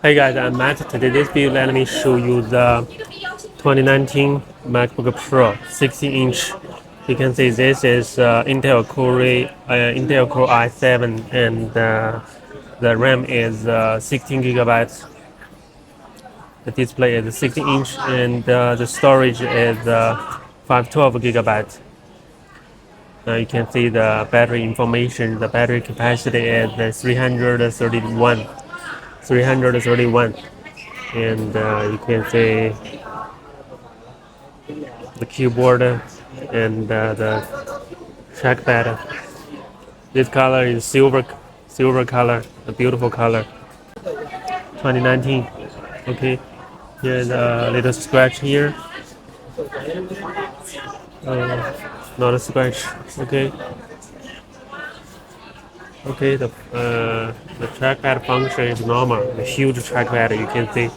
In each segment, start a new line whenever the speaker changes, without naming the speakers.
Hey guys, I'm Matt. Today this video let me show you the 2019 MacBook Pro 16-inch. You can see this is Intel Core i7 and the RAM is 16 gigabytes. The display is 16-inch and the storage is 512 gigabytes. Now you can see the battery information. The battery capacity is 331, and you can see the keyboard and the trackpad. This color is silver color, a beautiful color. 2019. Okay, here's a little scratch here. Not a scratch. Okay. Okay, the trackpad function is normal. The huge trackpad you can see,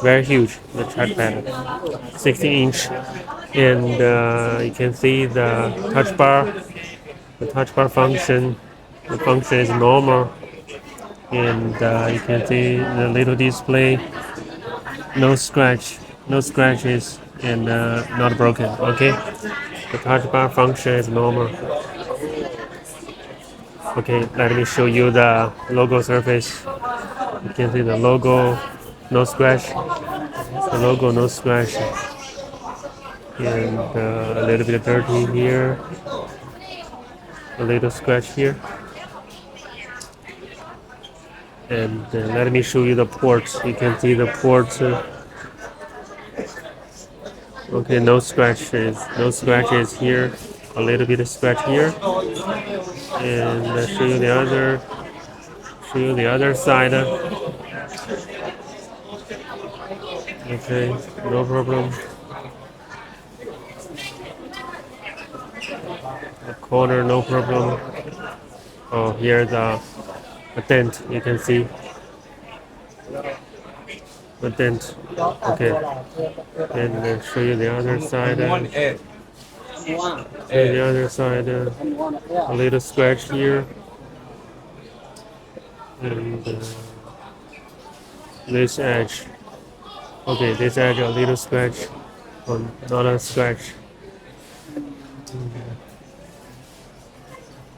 very huge. The trackpad, 16-inch, and you can see the touch bar. The touch bar function, the function is normal, and you can see the little display. No scratch, no scratches, and not broken. Okay, the touch bar function is normal. Okay, let me show you the logo surface. You can see the logo, no scratch. The logo, no scratch. And a little bit dirty here. A little scratch here. And let me show you the ports. You can see the ports. Okay, no scratches. No scratches here. A little bit of scratch here. And show you the other side. Okay, no problem. The corner, no problem. Oh, here's a dent. You can see the dent. Okay, and show you the other side. The other side, a little scratch here, and this edge. Okay, this edge a little scratch, or not a scratch.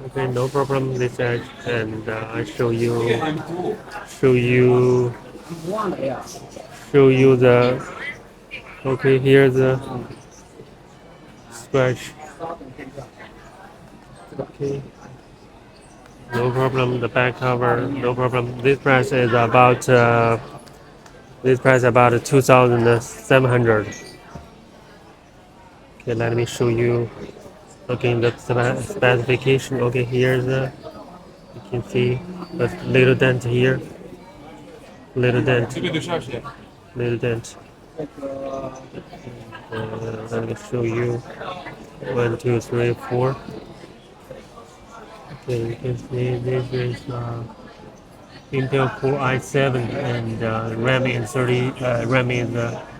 Okay, no problem. This edge, and I show you the. Okay, here's the scratch. Okay, no problem. The back cover, no problem. This price is about 2,700. Okay, let me show you. Okay, the specification. Okay, here's you can see a little dent here. Little dent. Little dent. Let me show you. 1, 2, 3, 4. Okay, you can see this is Intel Core i7 and RAM is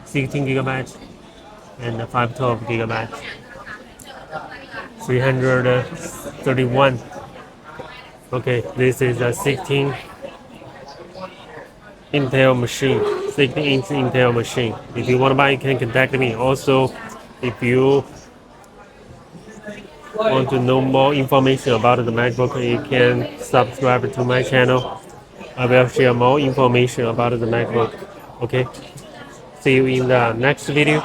16 gigabytes and 512 gigabytes. 331. Okay, this is a 16 Intel machine, 16-inch Intel machine. If you want to buy, you can contact me. Also, if you want to know more information about the MacBook, you can subscribe to my channel. I will share more information about the MacBook. Okay, see you in the next video.